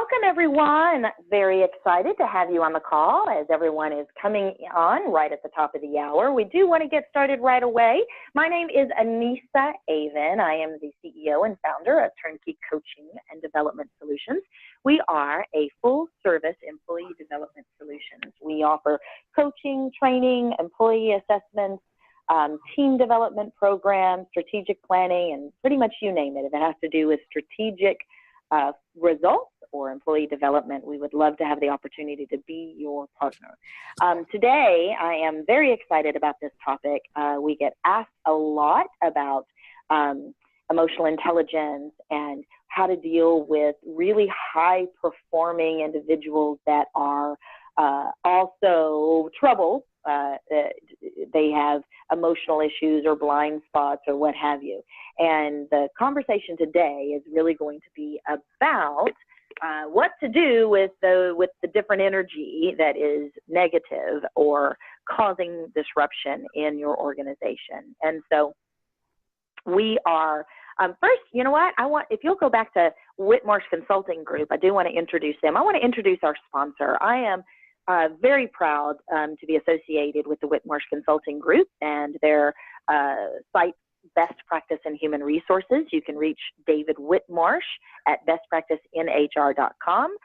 Welcome, everyone. Very excited to have you on the call as everyone is coming on right at the top of the hour. We do want to get started right away. My name is Anissa Avon. I am the CEO and founder of Turnkey Coaching and Development Solutions. We are a full-service employee development solutions. We offer coaching, training, employee assessments, team development programs, strategic planning, and pretty much you name it. If it has to do with strategic results or employee development, we would love to have the opportunity to be your partner. Today, I am very excited about this topic. We get asked a lot about emotional intelligence and how to deal with really high-performing individuals that are also troubled. They have emotional issues or blind spots or what have you. And the conversation today is really going to be about what to do with the different energy that is negative or causing disruption in your organization. And so we are, first, you know what, if you'll go back to Whitmarsh Consulting Group, I do want to introduce them. I want to introduce our sponsor. I am very proud to be associated with the Whitmarsh Consulting Group and their site, Best Practice in Human Resources. You can reach David Whitmarsh at bestpracticeNHR.com.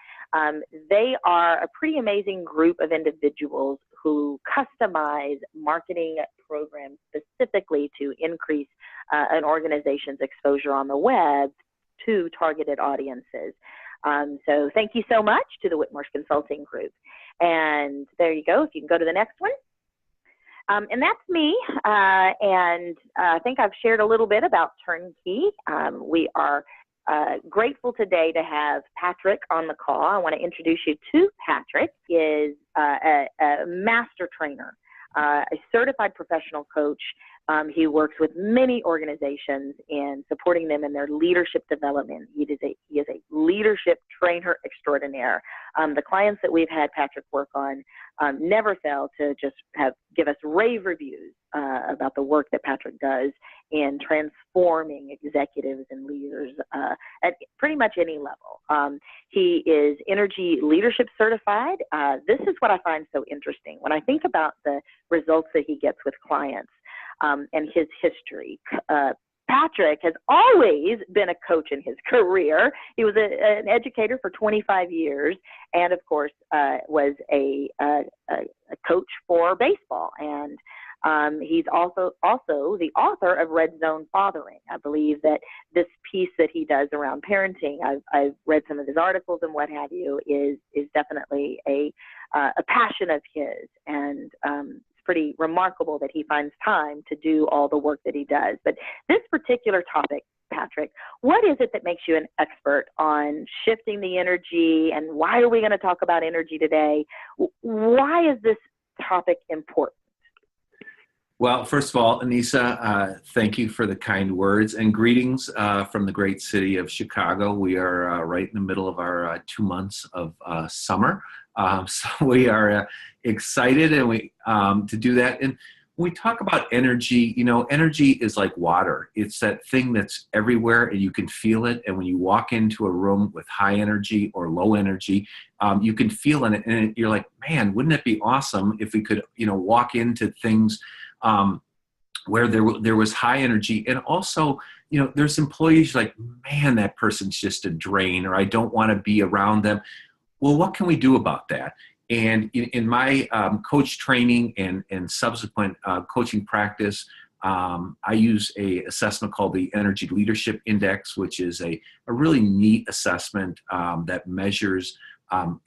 They are a pretty amazing group of individuals who customize marketing programs specifically to increase an organization's exposure on the web to targeted audiences. So thank you so much to the Whitmarsh Consulting Group. And there you go. If you can go to the next one. And that's me. And I think I've shared a little bit about Turnkey. We are grateful today to have Patrick on the call. I want to introduce you to Patrick. He is a master trainer, a certified professional coach. He works with many organizations in supporting them in their leadership development. He is a leadership trainer extraordinaire. The clients that we've had Patrick work on never fail to just give us rave reviews about the work that Patrick does in transforming executives and leaders at pretty much any level. He is Energy Leadership Certified. This is what I find so interesting. When I think about the results that he gets with clients, and his history. Patrick has always been a coach in his career. He was an educator for 25 years and, of course, was a coach for baseball. And he's also the author of Red Zone Fathering. I believe that this piece that he does around parenting, I've read some of his articles and what have you, is definitely a passion of his. And pretty remarkable that he finds time to do all the work that he does. But this particular topic, Patrick, what is it that makes you an expert on shifting the energy, and why are we going to talk about energy today? Why is this topic important? Well, first of all, Anissa, thank you for the kind words and greetings from the great city of Chicago. We are right in the middle of our 2 months of summer. So we are excited and to do that. And when we talk about energy, you know, energy is like water. It's that thing that's everywhere and you can feel it. And when you walk into a room with high energy or low energy, you can feel it. And you're like, man, wouldn't it be awesome if we could, you know, walk into things where there was high energy. And also, you know, there's employees like, man, that person's just a drain, or I don't want to be around them. Well, what can we do about that? And in my coach training and subsequent coaching practice, I use a assessment called the Energy Leadership Index, which is a really neat assessment that measures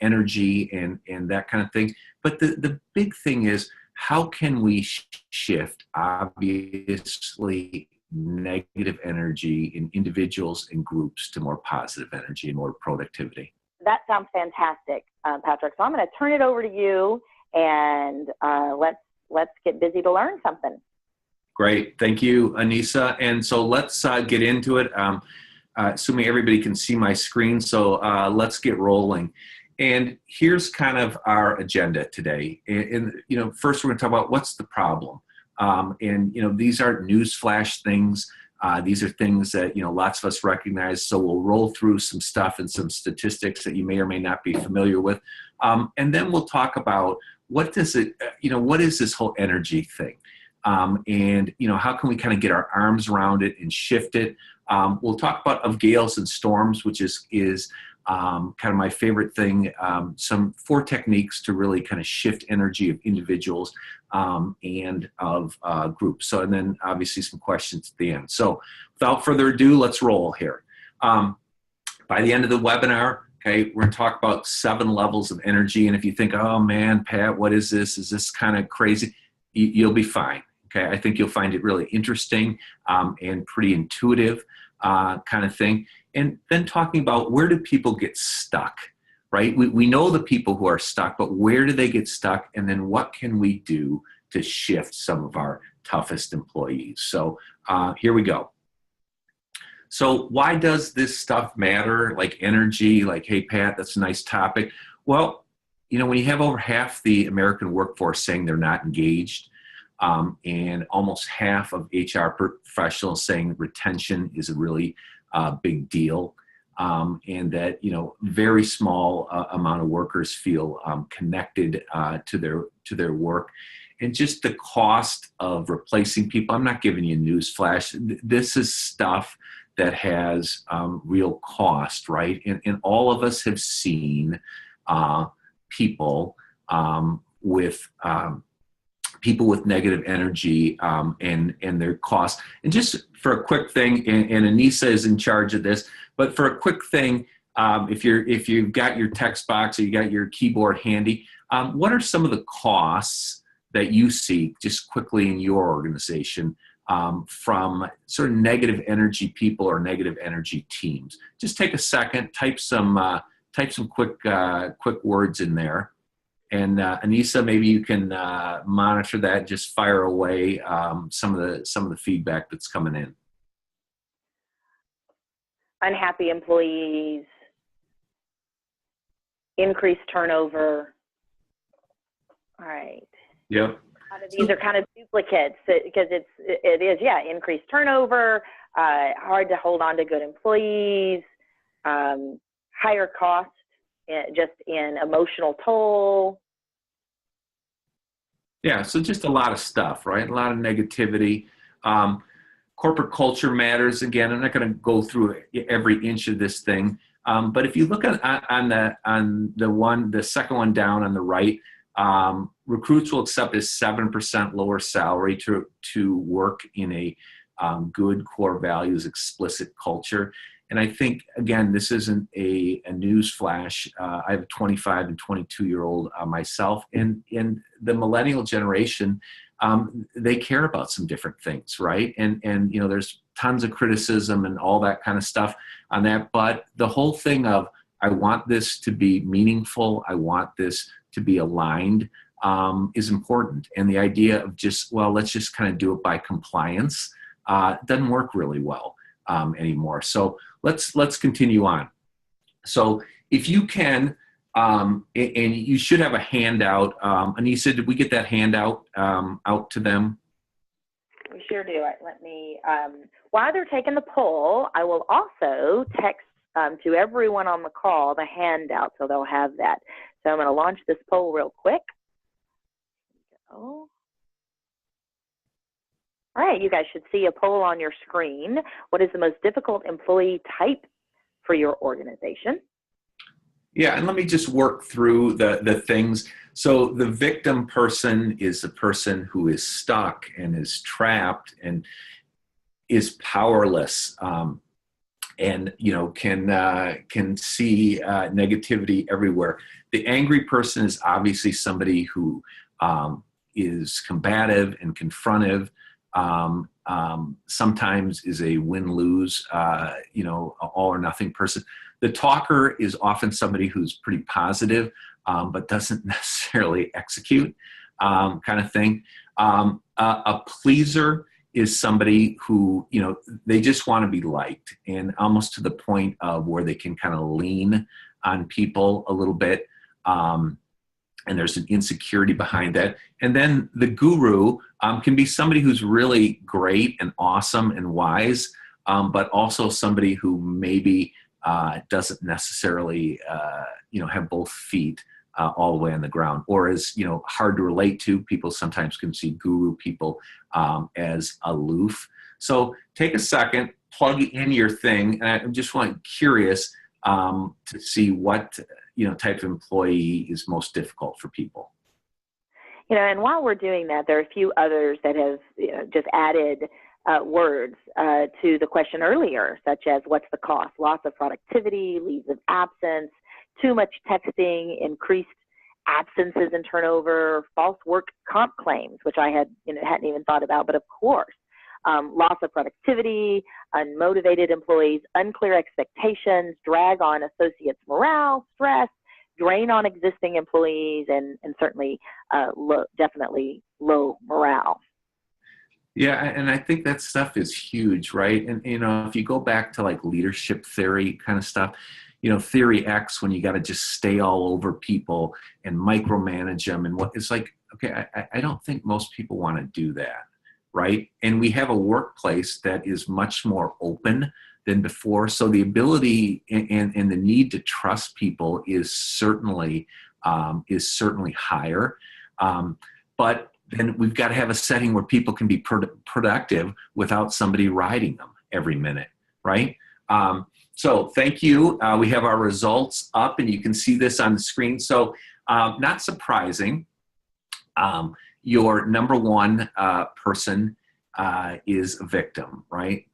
energy and that kind of thing. But the big thing is, how can we shift, obviously, negative energy in individuals and groups to more positive energy and more productivity? That sounds fantastic, Patrick. So I'm going to turn it over to you, and let's get busy to learn something. Great. Thank you, Anissa. And so let's get into it. Assuming everybody can see my screen, so let's get rolling. And here's kind of our agenda today. And you know, first we're going to talk about what's the problem. And you know, these aren't newsflash things. These are things that, lots of us recognize. So we'll roll through some stuff and some statistics that you may or may not be familiar with. And then we'll talk about what is this whole energy thing? And how can we kind of get our arms around it and shift it? We'll talk about of gales and storms, which is kind of my favorite thing. Some 4 techniques to really kind of shift energy of individuals and of groups. So, and then obviously some questions at the end. So without further ado, let's roll here. By the end of the webinar, okay, we're going to talk about 7 levels of energy. And if you think, oh man, Pat, what is this? Is this kind of crazy? You'll be fine. Okay, I think you'll find it really interesting and pretty intuitive kind of thing. And then talking about where do people get stuck, right? We know the people who are stuck, but where do they get stuck? And then what can we do to shift some of our toughest employees? So here we go. So why does this stuff matter? Like energy, like, hey, Pat, that's a nice topic. Well, when you have over half the American workforce saying they're not engaged, and almost half of HR professionals saying retention is a really big deal, and that very small amount of workers feel connected to their work, and just the cost of replacing people. I'm not giving you a news flash. This is stuff that has real cost, right? And all of us have seen people with negative energy and their costs. And just for a quick thing, and Anissa is in charge of this, but for a quick thing, if you've got your text box or you got your keyboard handy, what are some of the costs that you see just quickly in your organization from sort of negative energy people or negative energy teams? Just take a second, type some quick words in there. And Anissa, maybe you can monitor that. Just fire away some of the feedback that's coming in. Unhappy employees, increased turnover. All right. Yep. A lot of these are kind of duplicates because it is increased turnover, hard to hold on to good employees, higher cost just in emotional toll. Yeah, so just a lot of stuff, right? A lot of negativity. Corporate culture matters. Again, I'm not going to go through every inch of this thing, but if you look on the second one down on the right, recruits will accept a 7% lower salary to work in a good core values explicit culture. And I think, again, this isn't a news flash. I have a 25 and 22-year-old myself, and the millennial generation, they care about some different things, right? And there's tons of criticism and all that kind of stuff on that. But the whole thing of, I want this to be meaningful, I want this to be aligned, is important. And the idea of let's just kind of do it by compliance doesn't work really well anymore. So let's continue on. So if you can, and you should have a handout. Anissa, did we get that handout out to them? We sure do. Let me, while they're taking the poll, I will also text to everyone on the call the handout, so they'll have that. So I'm going to launch this poll real quick. All right, you guys should see a poll on your screen. What is the most difficult employee type for your organization? Yeah, and let me just work through the things. So the victim person is the person who is stuck and is trapped and is powerless, and can see negativity everywhere. The angry person is obviously somebody who is combative and confrontive. Sometimes is a win-lose, all or nothing person. The talker is often somebody who's pretty positive, but doesn't necessarily execute, kind of thing. A pleaser is somebody who, they just want to be liked, and almost to the point of where they can kind of lean on people a little bit. and there's an insecurity behind that. And then the guru can be somebody who's really great and awesome and wise, but also somebody who maybe doesn't necessarily, have both feet all the way on the ground, or is, hard to relate to. People sometimes can see guru people as aloof. So take a second, plug in your thing, and I just curious to see what type of employee is most difficult for people. And while we're doing that, there are a few others that have just added words to the question earlier, such as what's the cost, loss of productivity, leaves of absence, too much texting, increased absences and turnover, false work comp claims, which I hadn't even thought about, but of course, loss of productivity, unmotivated employees, unclear expectations, drag on associates' morale, stress, drain on existing employees, and certainly definitely low morale. Yeah, and I think that stuff is huge, right? And if you go back to like leadership theory kind of stuff, theory X, when you got to just stay all over people and micromanage them, and it's like, okay, I don't think most people want to do that, right? And we have a workplace that is much more open than before, so the ability and the need to trust people is certainly higher, but then we've got to have a setting where people can be productive without somebody riding them every minute, right? So thank you. We have our results up, and you can see this on the screen. So not surprising, your number one person is a victim, right?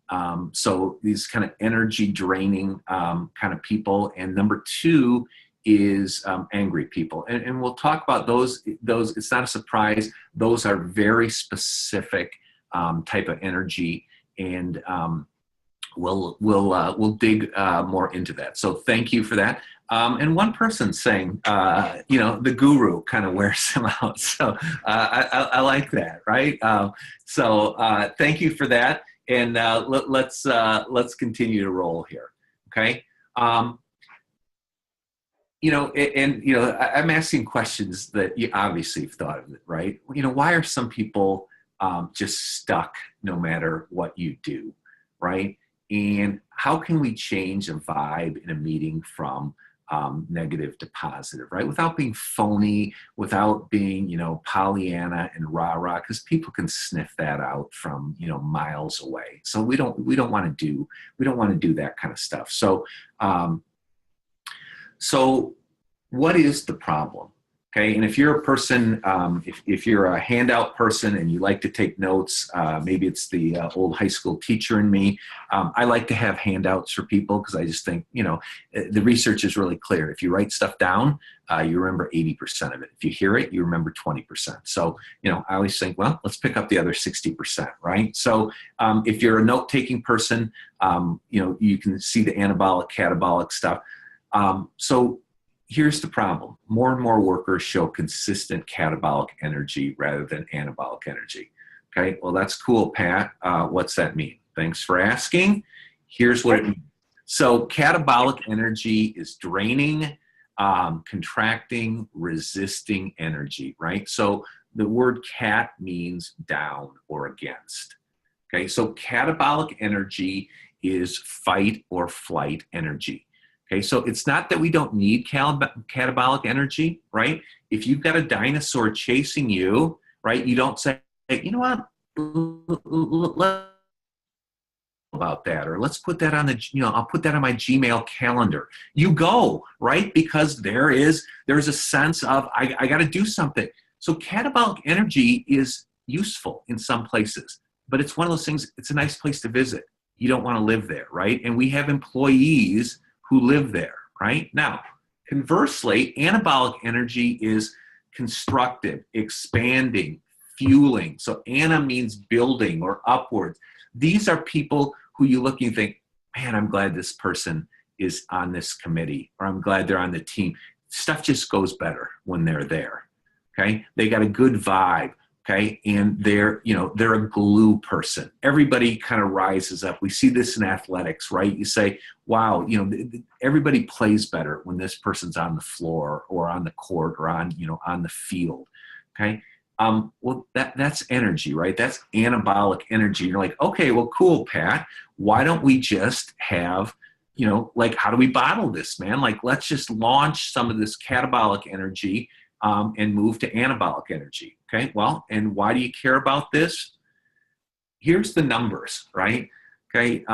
So these kind of energy draining kind of people. And number two is angry people. And we'll talk about those. It's not a surprise. Those are very specific type of energy, and we'll dig more into that. So thank you for that. And one person saying, the guru kind of wears him out. So I like that, right? So thank you for that. And let's continue to roll here. Okay. I'm asking questions that you obviously have thought of it, right? Why are some people just stuck no matter what you do, right? And how can we change a vibe in a meeting from negative to positive, right? Without being phony, without being, Pollyanna and rah-rah, because people can sniff that out from, miles away. So we don't want to do that kind of stuff. So what is the problem? Okay, and if you're a person, if you're a handout person and you like to take notes, maybe it's the old high school teacher in me. I like to have handouts for people because I just think, the research is really clear. If you write stuff down, you remember 80% of it. If you hear it, you remember 20%. So, I always think, well, let's pick up the other 60%, right? So if you're a note-taking person, you can see the anabolic, catabolic stuff. So here's the problem. More and more workers show consistent catabolic energy rather than anabolic energy. Okay, well, that's cool, Pat. What's that mean? Thanks for asking. Here's what it means. So catabolic energy is draining, contracting, resisting energy, right? So the word cat means down or against. Okay, so catabolic energy is fight or flight energy. Okay, so it's not that we don't need catabolic energy, right? If you've got a dinosaur chasing you, right, you don't say, hey, you know what, let's about that, or let's put that on I'll put that on my Gmail calendar. You go, right? Because there's a sense of, I got to do something. So catabolic energy is useful in some places, but it's one of those things, it's a nice place to visit. You don't want to live there, right? And we have employees who live there, right? Now, conversely, anabolic energy is constructive, expanding, fueling. So ana means building or upwards. These are people who you look and you think, man, I'm glad this person is on this committee, or I'm glad they're on the team. Stuff just goes better when they're there, okay? They got a good vibe, Okay. And they're a glue person. Everybody kind of rises up. We see this in athletics, right? You say, wow, everybody plays better when this person's on the floor or on the court or on the field. Okay. Well, that's energy, right? That's anabolic energy. You're like, okay, well, cool, Pat. Why don't we just have, like, how do we bottle this, man? Like, let's just launch some of this catabolic energy and move to anabolic energy. Okay, well, and why do you care about this? Here's the numbers, right? Okay,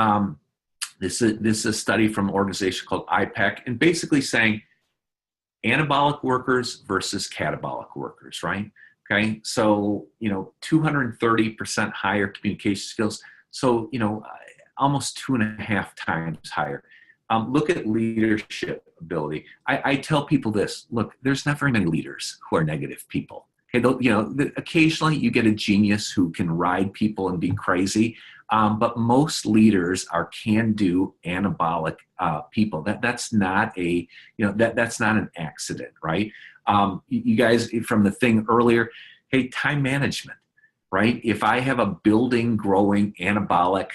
this is a study from an organization called IPEC, and basically saying anabolic workers versus catabolic workers, right? Okay, so 230% higher communication skills, so almost 2.5 times higher. Look at leadership ability. I tell people this: look, there's not very many leaders who are negative people. Okay, occasionally you get a genius who can ride people and be crazy, but most leaders are can-do, anabolic people. That's not that's not an accident, right? You guys, from the thing earlier, hey, time management, right? If I have a building, growing, anabolic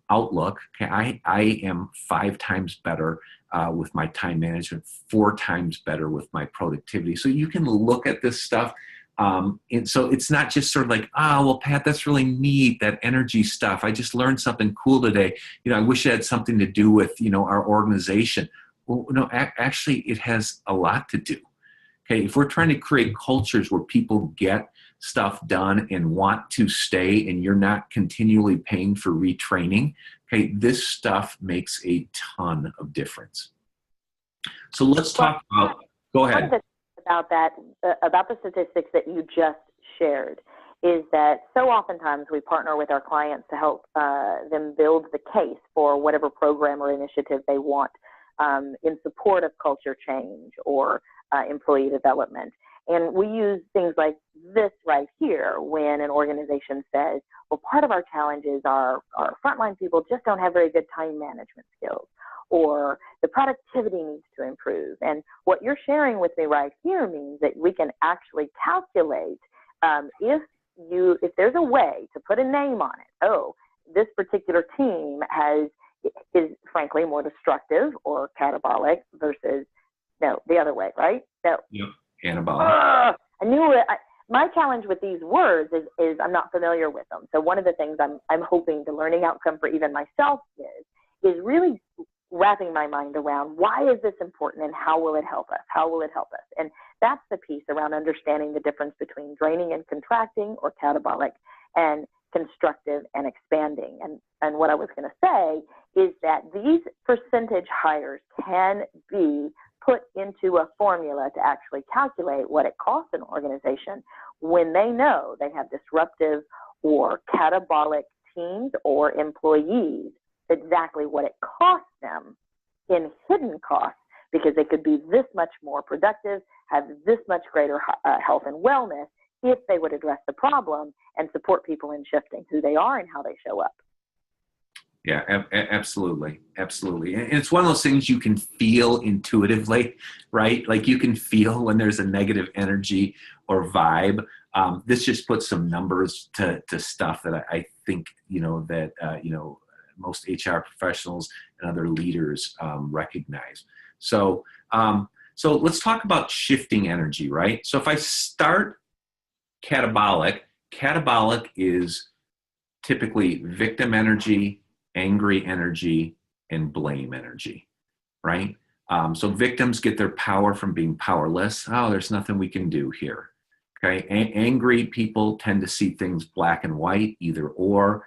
outlook, okay, I am 5 times better with my time management, 4 times better with my productivity. So you can look at this stuff. And so it's not just sort of like, well, Pat, that's really neat, that energy stuff. I just learned something cool today. I wish it had something to do with, our organization. Well, no, actually it has a lot to do. Okay, if we're trying to create cultures where people get stuff done and want to stay, and you're not continually paying for retraining, okay, this stuff makes a ton of difference. So let's talk about, go ahead. One of the things about the statistics that you just shared is that so oftentimes we partner with our clients to help them build the case for whatever program or initiative they want in support of culture change or employee development. And we use things like this right here when an organization says, well, part of our challenge is our frontline people just don't have very good time management skills, or the productivity needs to improve. And what you're sharing with me right here means that we can actually calculate if there's a way to put a name on it. Oh, this particular team is frankly more destructive or catabolic versus the other way, right? So, yep. Anabolic. I knew it. My challenge with these words is I'm not familiar with them. So one of the things I'm hoping the learning outcome for even myself is really wrapping my mind around why is this important and how will it help us? How will it help us? And that's the piece around understanding the difference between draining and contracting, or catabolic and constructive and expanding. And what I was going to say is that these percentage hires can be put into a formula to actually calculate what it costs an organization when they know they have disruptive or catabolic teams or employees, exactly what it costs them in hidden costs, because they could be this much more productive, have this much greater health and wellness if they would address the problem and support people in shifting who they are and how they show up. Yeah, absolutely. Absolutely. And it's one of those things you can feel intuitively, right? Like you can feel when there's a negative energy or vibe. This just puts some numbers to stuff that I think, most HR professionals and other leaders recognize. So let's talk about shifting energy, right? So if I start catabolic is typically victim energy, angry energy, and blame energy, right? So victims get their power from being powerless. Oh, there's nothing we can do here. Okay, angry people tend to see things black and white, either or.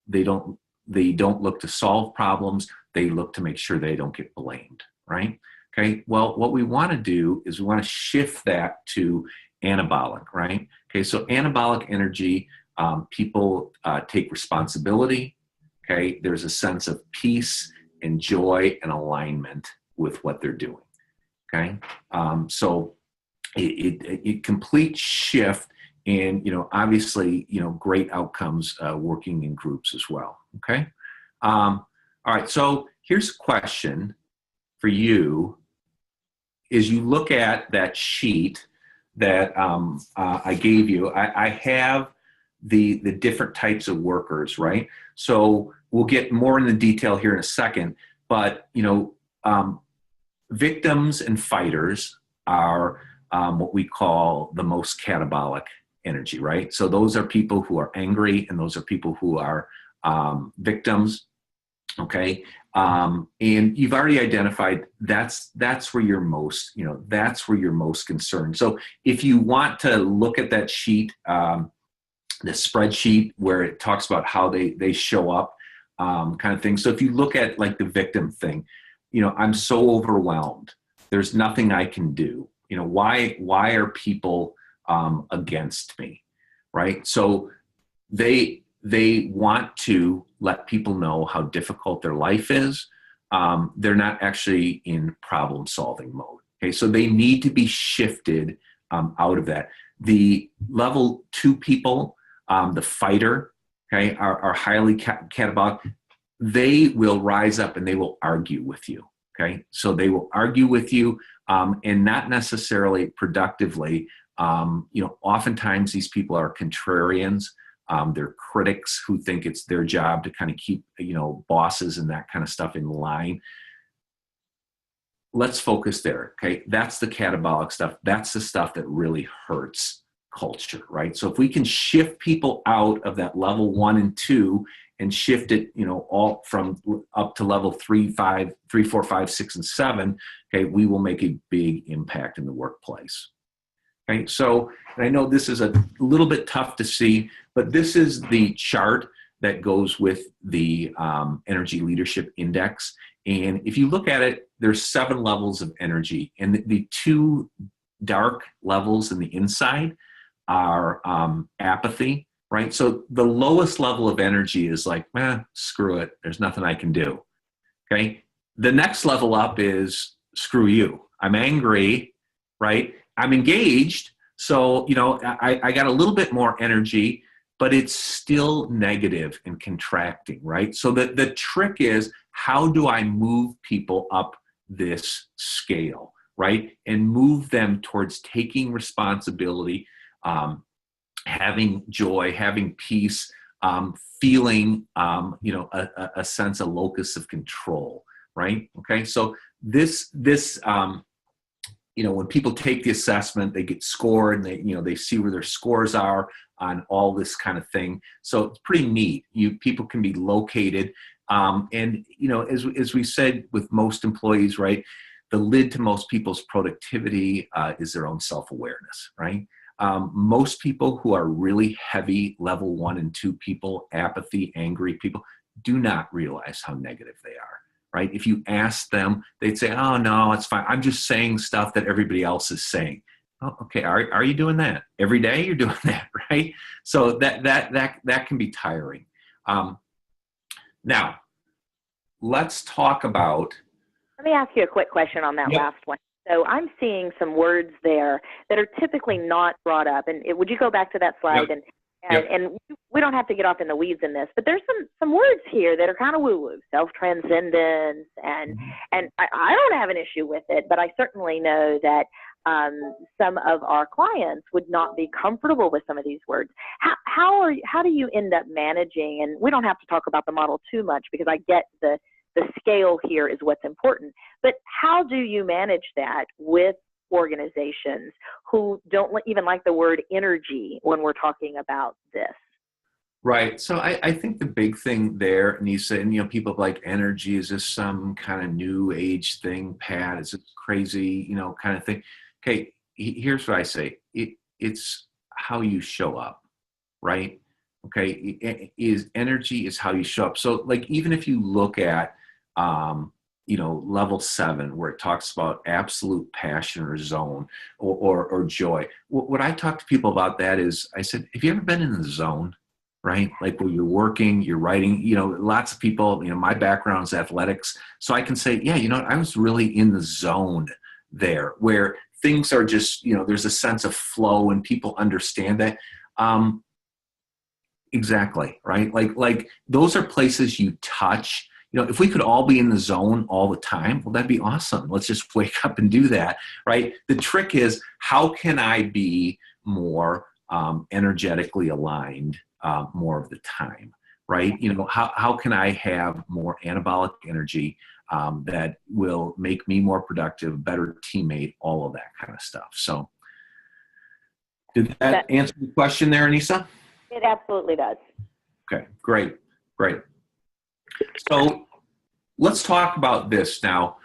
They don't look to solve problems. They look to make sure they don't get blamed, right? Okay, well, what we want to do is we want to shift that to anabolic, right? Okay, so anabolic energy, people take responsibility. Okay, there's a sense of peace and joy and alignment with what they're doing. Okay, so it complete shift, and obviously great outcomes working in groups as well. Okay, all right. So here's a question for you: as you look at that sheet, that I gave you, I have the different types of workers, right? So we'll get more into detail here in a second, but victims and fighters are what we call the most catabolic energy, right? So those are people who are angry, and those are people who are victims. Okay. And you've already identified that's where you're most, that's where you're most concerned. So if you want to look at that sheet, the spreadsheet where it talks about how they show up, kind of thing. So if you look at like the victim thing, I'm so overwhelmed. There's nothing I can do. Why are people against me, right? So they want to let people know how difficult their life is. They're not actually in problem solving mode. Okay, so they need to be shifted out of that. The level 2 people, the fighter, okay, are highly catabolic. They will rise up and they will argue with you. Okay, so they will argue with you, and not necessarily productively. Oftentimes these people are contrarians. They're critics who think it's their job to kind of keep, bosses and that kind of stuff in line. Let's focus there, okay? That's the catabolic stuff. That's the stuff that really hurts culture, right? So if we can shift people out of that level 1 and 2 and shift it, all from up to level 3, 4, 5, 6, and 7, okay, we will make a big impact in the workplace. Okay, so and I know this is a little bit tough to see, but this is the chart that goes with the Energy Leadership Index. And if you look at it, there's 7 levels of energy. And the 2 dark levels in the inside are apathy, right? So the lowest level of energy is like, screw it. There's nothing I can do. Okay. The next level up is screw you. I'm angry, right? I'm engaged. So, I got a little bit more energy, but it's still negative and contracting, right? So the trick is, how do I move people up this scale, right? And move them towards taking responsibility, having joy, having peace, feeling, a sense of locus of control, right? Okay, so this when people take the assessment, they get scored, and they see where their scores are on all this kind of thing. So it's pretty neat. People can be located, and as we said with most employees, right? The lid to most people's productivity is their own self-awareness, right? Most people who are really heavy level 1 and 2 people, apathy, angry people, do not realize how negative they are, right? If you ask them, they'd say, oh, no, it's fine. I'm just saying stuff that everybody else is saying. Oh, okay, are you doing that? Every day you're doing that, right? So that can be tiring. Now, let's talk about... Let me ask you a quick question on that last one. So I'm seeing some words there that are typically not brought up. And would you go back to that slide? Yep. And we don't have to get off in the weeds in this, but there's some words here that are kind of woo-woo, self-transcendence, and I don't have an issue with it, but I certainly know that some of our clients would not be comfortable with some of these words. How do you end up managing? And we don't have to talk about the model too much, because I get the scale here is what's important. But how do you manage that with organizations who don't even like the word energy when we're talking about this? Right. So I think the big thing there, Nisa, and people like energy is this some kind of new age thing, Pat, is it crazy, kind of thing. Okay, here's what I say. It's how you show up, right? Okay, energy is how you show up. So like, even if you look at level 7, where it talks about absolute passion or zone or joy. What I talk to people about that is, I said, have you ever been in the zone, right? Like where you're working, you're writing, lots of people, my background is athletics. So I can say, yeah, I was really in the zone there, where things are just, there's a sense of flow and people understand that. Exactly, right? Like those are places you touch. if we could all be in the zone all the time, well, that'd be awesome. Let's just wake up and do that, right? The trick is, how can I be more energetically aligned more of the time, right? How can I have more anabolic energy that will make me more productive, better teammate, all of that kind of stuff. So did that answer the question there, Anissa? It absolutely does. Okay, great. So let's talk about this now.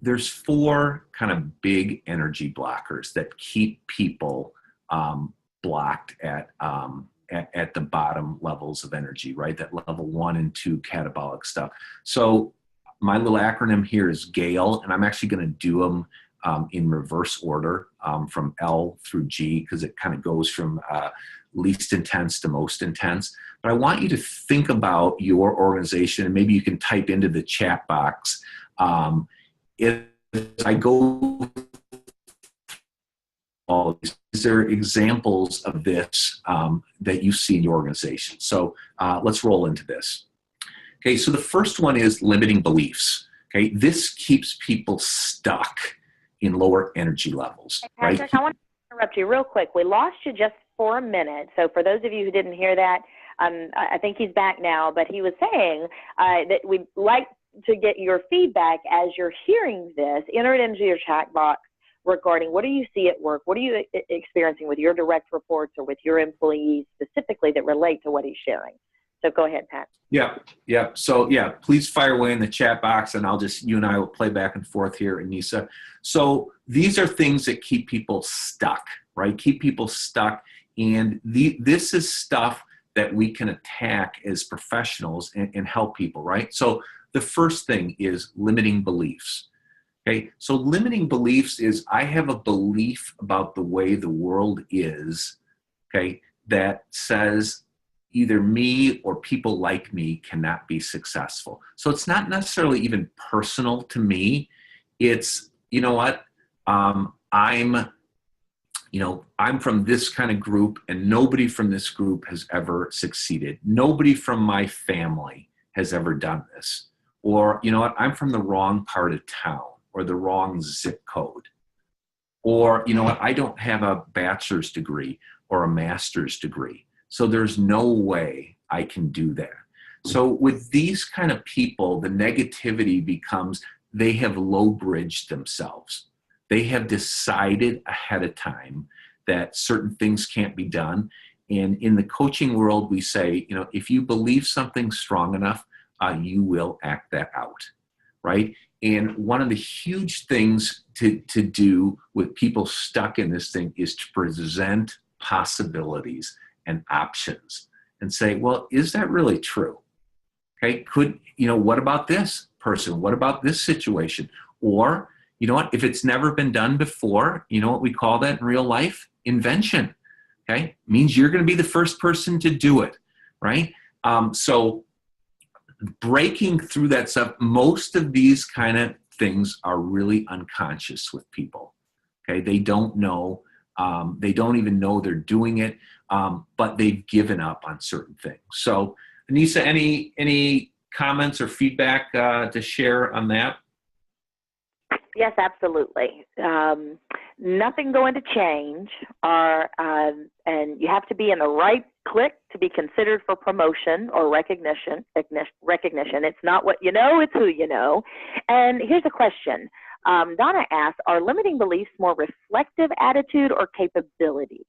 There's 4 kind of big energy blockers that keep people blocked at the bottom levels of energy, right? That level 1 and 2 catabolic stuff. So my little acronym here is GALE, and I'm actually going to do them in reverse order from L through G, because it kind of goes from least intense to most intense. But I want you to think about your organization, and maybe you can type into the chat box. If I go, all these are examples of this that you see in your organization. So let's roll into this. Okay, so the first one is limiting beliefs. Okay, this keeps people stuck in lower energy levels. Hey, Patrick, right? I want to interrupt you real quick. We lost you just for a minute. So for those of you who didn't hear that, I think he's back now, but he was saying that we'd like to get your feedback as you're hearing this. Enter it into your chat box regarding what do you see at work? What are you experiencing with your direct reports or with your employees specifically that relate to what he's sharing? So go ahead, Pat. Yeah. So please fire away in the chat box, and you and I will play back and forth here, Anissa. So these are things that keep people stuck, right? Keep people stuck. And this is stuff that we can attack as professionals and help people, right? So the first thing is limiting beliefs. Okay, so limiting beliefs is, I have a belief about the way the world is, okay, that says either me or people like me cannot be successful. So it's not necessarily even personal to me. It's, I'm from this kind of group, and nobody from this group has ever succeeded. Nobody from my family has ever done this. Or, I'm from the wrong part of town, or the wrong zip code. Or, I don't have a bachelor's degree or a master's degree, so there's no way I can do that. So with these kind of people, the negativity becomes, they have low bridged themselves. They have decided ahead of time that certain things can't be done. And in the coaching world, we say, if you believe something strong enough, you will act that out, right? And one of the huge things to do with people stuck in this thing is to present possibilities and options and say, well, is that really true? Okay, what about this person? What about this situation? Or, if it's never been done before, you know what we call that in real life? Invention. Okay, means you're going to be the first person to do it, right? So breaking through that stuff, most of these kind of things are really unconscious with people. Okay, they don't know, they don't even know they're doing it, but they've given up on certain things. So, Anissa, any comments or feedback to share on that? Yes, absolutely. Nothing going to change, and you have to be in the right clique to be considered for promotion or recognition. It's not what you know, it's who you know. And here's a question. Donna asked, are limiting beliefs more reflective attitude or capability?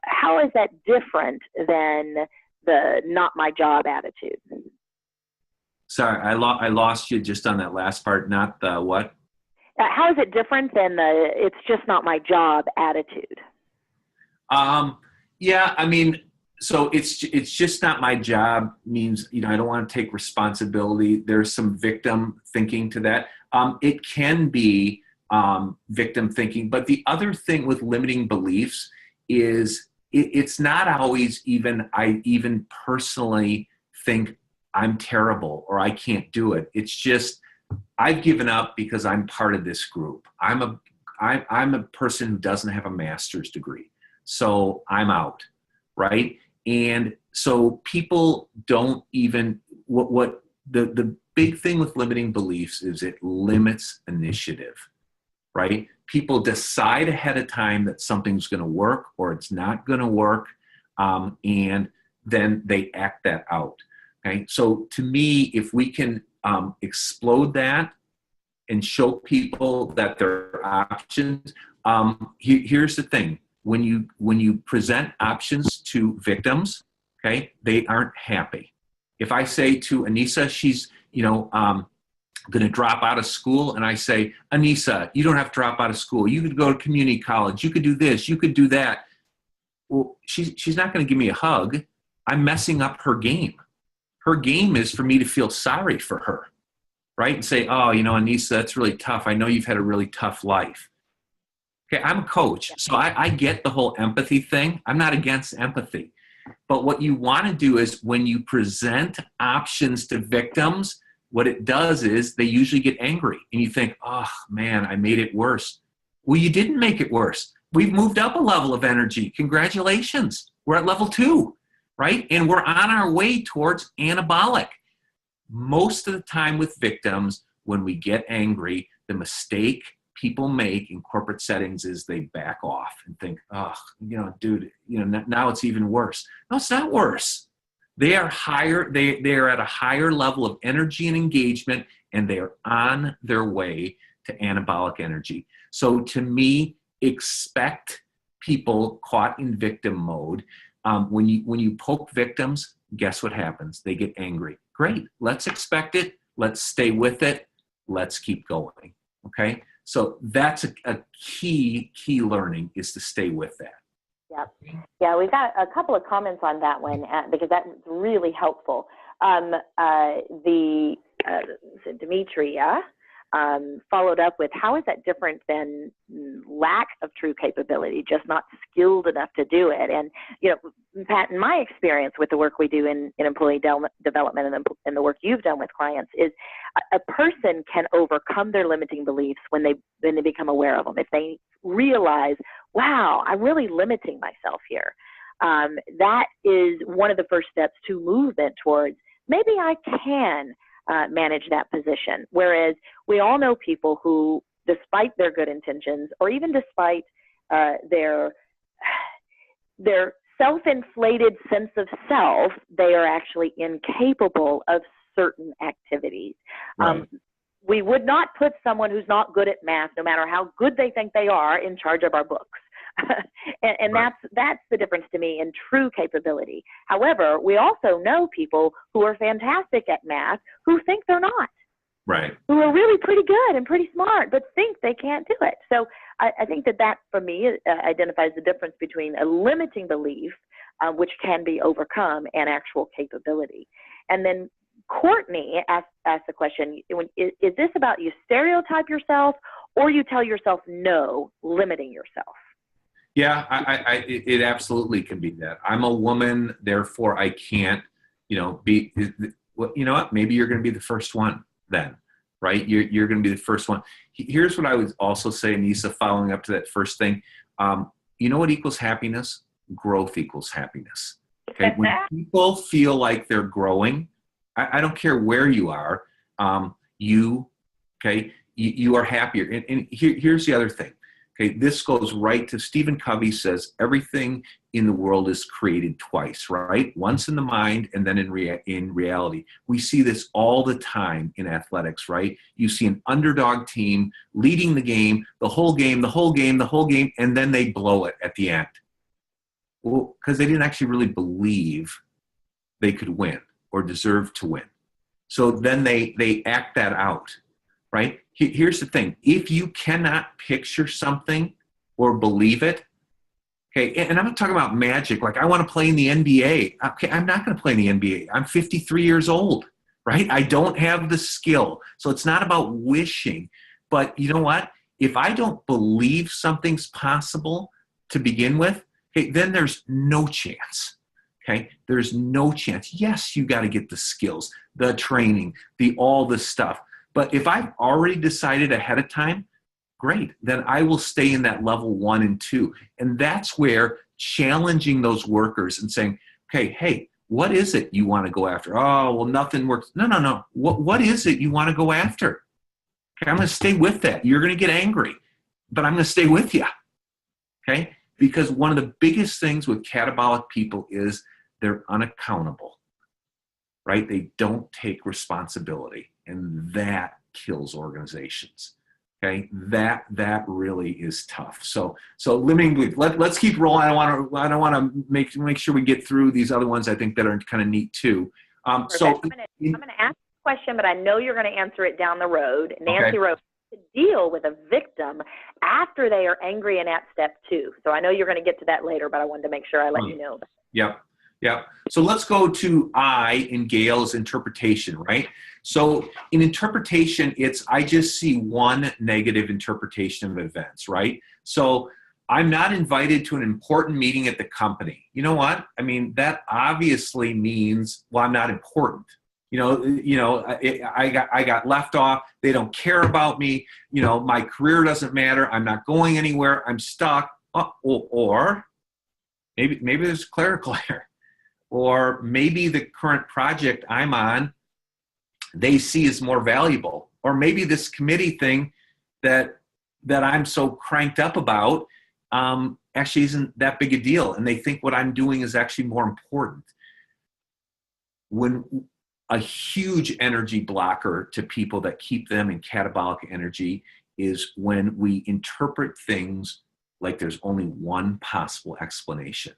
How is that different than the not my job attitude? Sorry, I lost you just on that last part. Not the what? How is it different than the it's just not my job attitude? Yeah, I mean, so it's just not my job means, I don't want to take responsibility. There's some victim thinking to that. It can be victim thinking, but the other thing with limiting beliefs is it's not always I even personally think I'm terrible or I can't do it. It's just, I've given up because I'm part of this group. I'm a person who doesn't have a master's degree, so I'm out, right? And so people don't even, what the big thing with limiting beliefs is it limits initiative, right? People decide ahead of time that something's going to work or it's not going to work, and then they act that out. Okay, so to me, if we can explode that and show people that there are options, here's the thing: when you present options to victims, okay, they aren't happy. If I say to Anissa, she's going to drop out of school, and I say, Anissa, you don't have to drop out of school. You could go to community college. You could do this. You could do that. Well, she's not going to give me a hug. I'm messing up her game. Her game is for me to feel sorry for her, right? And say, oh, Anissa, that's really tough. I know you've had a really tough life. Okay, I'm a coach, so I get the whole empathy thing. I'm not against empathy. But what you want to do is when you present options to victims, what it does is they usually get angry. And you think, oh, man, I made it worse. Well, you didn't make it worse. We've moved up a level of energy. Congratulations. We're at level 2, right? And we're on our way towards anabolic. Most of the time with victims, when we get angry, the mistake people make in corporate settings is they back off and think, oh, dude, now it's even worse. No, it's not worse. They are higher. They are at a higher level of energy and engagement, and they are on their way to anabolic energy. So to me, expect people caught in victim mode. When you poke victims, guess what happens? They get angry. Great. Let's expect it. Let's stay with it. Let's keep going. Okay. So that's a key learning, is to stay with that. Yep. Yeah, we've got a couple of comments on that one because that's really helpful. Demetria followed up with, how is that different than lack of true capability, just not skilled enough to do it? And, Pat, in my experience with the work we do in employee development and the work you've done with clients is a person can overcome their limiting beliefs when they become aware of them. If they realize, wow, I'm really limiting myself here. That is one of the first steps to movement towards, maybe I can manage that position. Whereas we all know people who, despite their good intentions, or even despite their self-inflated sense of self, they are actually incapable of certain activities. Right. We would not put someone who's not good at math, no matter how good they think they are, in charge of our books. and right. that's the difference to me in true capability. However, we also know people who are fantastic at math who think they're not. Right. Who are really pretty good and pretty smart, but think they can't do it. So I think that for me identifies the difference between a limiting belief, which can be overcome, and actual capability. And then Courtney asked the question, is this about you stereotype yourself or you tell yourself no, limiting yourself? Yeah, it absolutely can be that. I'm a woman, therefore I can't, be, you know what, maybe you're going to be the first one then, right? You're going to be the first one. Here's what I would also say, Anissa, following up to that first thing. You know what equals happiness? Growth equals happiness. Okay, when people feel like they're growing, I don't care where you are, you are happier. And here's the other thing. Okay, this goes right to Stephen Covey says everything in the world is created twice, right? Once in the mind and then in reality. We see this all the time in athletics, right? You see an underdog team leading the game, the whole game, and then they blow it at the end. Well, because they didn't actually really believe they could win or deserve to win. So then they act that out, right? Here's the thing. If you cannot picture something or believe it, okay, and I'm not talking about magic, like I want to play in the NBA. Okay, I'm not going to play in the NBA. I'm 53 years old, right? I don't have the skill. So it's not about wishing. But you know what? If I don't believe something's possible to begin with, okay, then there's no chance. Okay, there's no chance. Yes, you got to get the skills, the training, all the stuff. But if I've already decided ahead of time, great, then I will stay in that level 1 and 2. And that's where challenging those workers and saying, okay, hey, What is it you want to go after? Oh, well, nothing works. No, no, no. What is it you want to go after? Okay, I'm going to stay with that. You're going to get angry, but I'm going to stay with you. Okay? Because one of the biggest things with catabolic people is they're unaccountable, right? They don't take responsibility, and that kills organizations. Okay, that really is tough. So limiting belief. Let's keep rolling. I don't want to make sure we get through these other ones. I think that are kind of neat too. I'm going to ask a question, but I know you're going to answer it down the road. Nancy wrote to deal with a victim after they are angry and at step 2. So I know you're going to get to that later, but I wanted to make sure I let you know. Yep. So let's go to I in Gail's interpretation, right? So in interpretation, I just see one negative interpretation of events, right? So I'm not invited to an important meeting at the company. You know what? I mean, that obviously means, well, I'm not important. I got left off. They don't care about me. My career doesn't matter. I'm not going anywhere. I'm stuck. Or maybe there's clerical error. Or maybe the current project I'm on, they see as more valuable. Or maybe this committee thing that I'm so cranked up about actually isn't that big a deal. And they think what I'm doing is actually more important. When a huge energy blocker to people that keep them in catabolic energy is when we interpret things like there's only one possible explanation.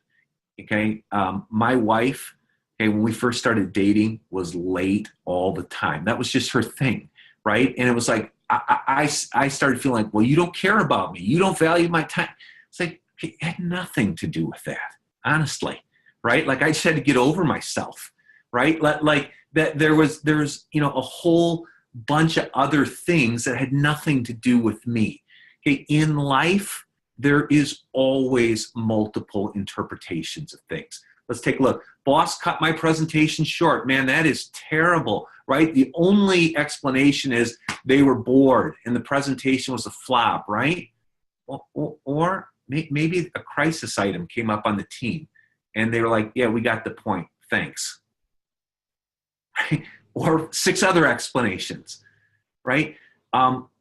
Okay, my wife, when we first started dating, was late all the time. That was just her thing, right? And it was like, I started feeling like, well, you don't care about me. You don't value my time. It's like, it had nothing to do with that, honestly, right? Like I just had to get over myself, right? Like that there's a whole bunch of other things that had nothing to do with me. Okay, in life, there is always multiple interpretations of things. Let's take a look. Boss cut my presentation short. Man, that is terrible, right? The only explanation is they were bored and the presentation was a flop, right? Or maybe a crisis item came up on the team and they were like, yeah, we got the point. Thanks. Right? Or 6 other explanations, right?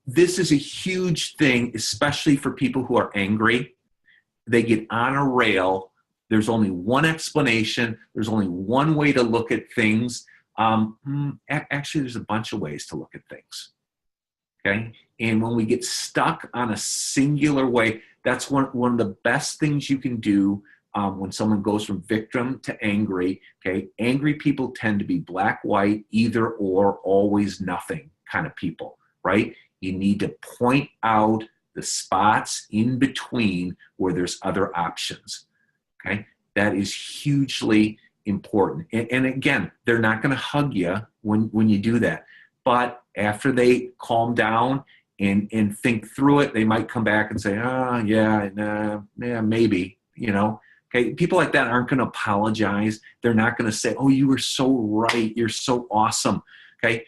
This is a huge thing, especially for people who are angry. They get on a rail. There's only one explanation. There's only one way to look at things. Actually, there's a bunch of ways to look at things. Okay? And when we get stuck on a singular way, that's one of the best things you can do when someone goes from victim to angry. Okay? Angry people tend to be black, white, either or, always nothing kind of people, right? You need to point out the spots in between where there's other options, okay? That is hugely important. And again, they're not going to hug you when you do that. But after they calm down and think through it, they might come back and say, yeah, maybe, Okay, people like that aren't going to apologize. They're not going to say, oh, you were so right. You're so awesome, okay?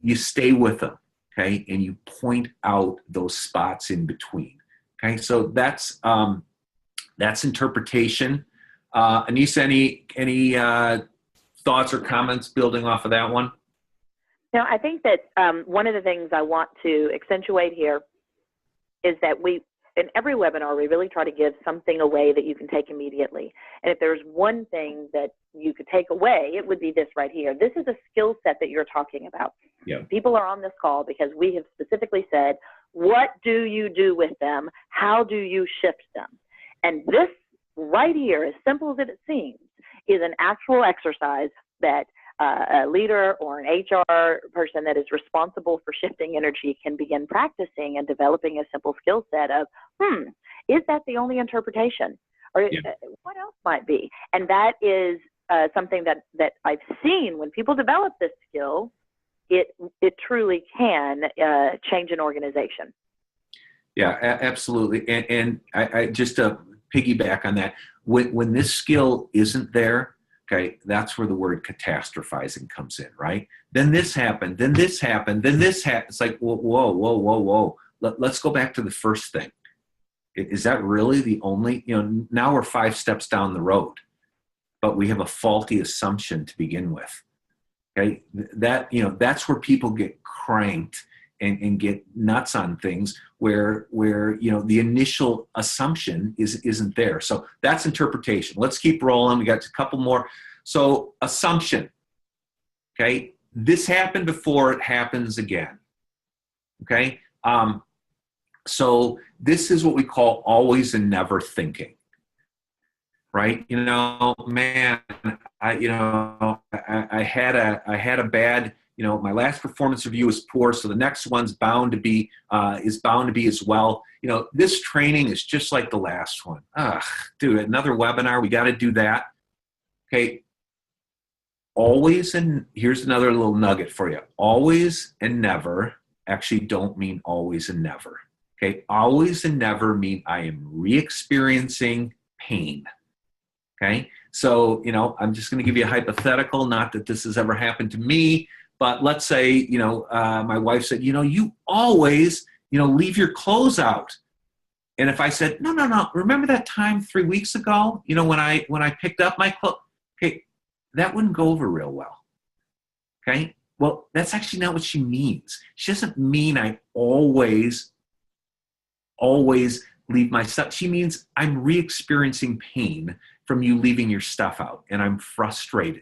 You stay with them. Okay, and you point out those spots in between. Okay, so that's interpretation. Anissa, any thoughts or comments building off of that one? No, I think that one of the things I want to accentuate here is that in every webinar, we really try to give something away that you can take immediately. And if there's one thing that you could take away, it would be this right here. This is a skill set that you're talking about. Yeah. People are on this call because we have specifically said, what do you do with them? How do you shift them? And this right here, as simple as it seems, is an actual exercise that a leader or an HR person that is responsible for shifting energy can begin practicing and developing a simple skill set of, is that the only interpretation? Or what else might be? And that is something that I've seen when people develop this skill, it truly can change an organization. Yeah, absolutely. And I just to piggyback on that, when this skill isn't there, okay, that's where the word catastrophizing comes in, right? Then this happened, then this happened, then this happened. It's like, whoa. Let's go back to the first thing. Is that really the only, now we're 5 steps down the road. but we have a faulty assumption to begin with. Okay, that's where people get cranked and get nuts on things where the initial assumption isn't there. So that's interpretation. Let's keep rolling. We got a couple more. So assumption. Okay, this happened before, it happens again. Okay, so this is what we call always and never thinking. Right? Man, I had a bad, my last performance review was poor, so the next one's bound to be as well. This training is just like the last one. Dude, another webinar, we got to do that. Okay. Always, and here's another little nugget for you. Always and never actually don't mean always and never. Okay. Always and never mean I am re-experiencing pain. Okay, so, I'm just going to give you a hypothetical, not that this has ever happened to me, but let's say, my wife said, you always, leave your clothes out. And if I said, no, remember that time 3 weeks ago, when I picked up my clothes, okay, that wouldn't go over real well. Okay, well, that's actually not what she means. She doesn't mean I always leave my stuff. She means I'm re-experiencing pain from you leaving your stuff out, and I'm frustrated.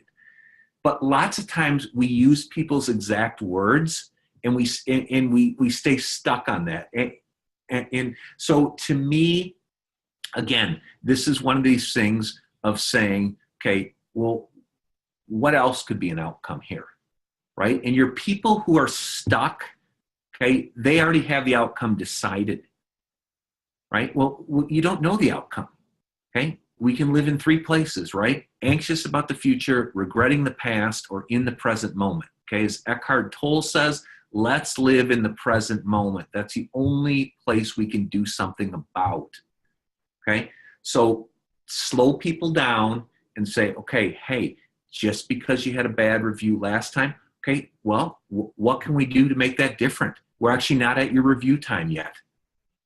But lots of times we use people's exact words, and we stay stuck on that. And so to me, again, this is one of these things of saying, okay, well, what else could be an outcome here, right? And your people who are stuck, okay, they already have the outcome decided, right? Well, you don't know the outcome, okay? We can live in 3 places, right? Anxious about the future, regretting the past, or in the present moment. Okay, as Eckhart Tolle says, let's live in the present moment. That's the only place we can do something about. Okay, so slow people down and say, okay, hey, just because you had a bad review last time, okay, well, what can we do to make that different? We're actually not at your review time yet.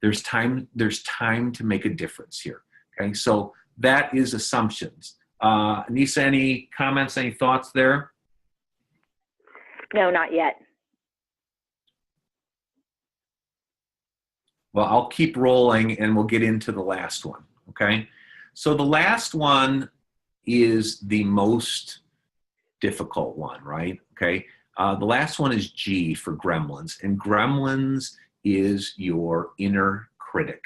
There's time to make a difference here. Okay, so that is assumptions. Anissa, any comments, any thoughts there? No, not yet. Well, I'll keep rolling and we'll get into the last one, okay? So the last one is the most difficult one, right? Okay, the last one is G for gremlins, and gremlins is your inner critic,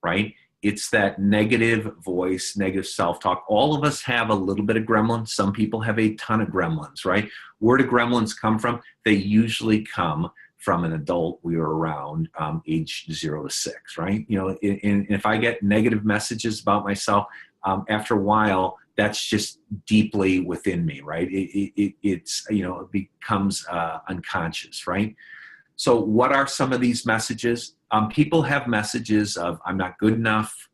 right? It's that negative voice, negative self-talk. All of us have a little bit of gremlin. Some people have a ton of gremlins, right? Where do gremlins come from? They usually come from an adult we were around, age 0 to 6, right? And if I get negative messages about myself, after a while, that's just deeply within me, right? It's it becomes unconscious, right? So what are some of these messages? People have messages of, I'm not good enough.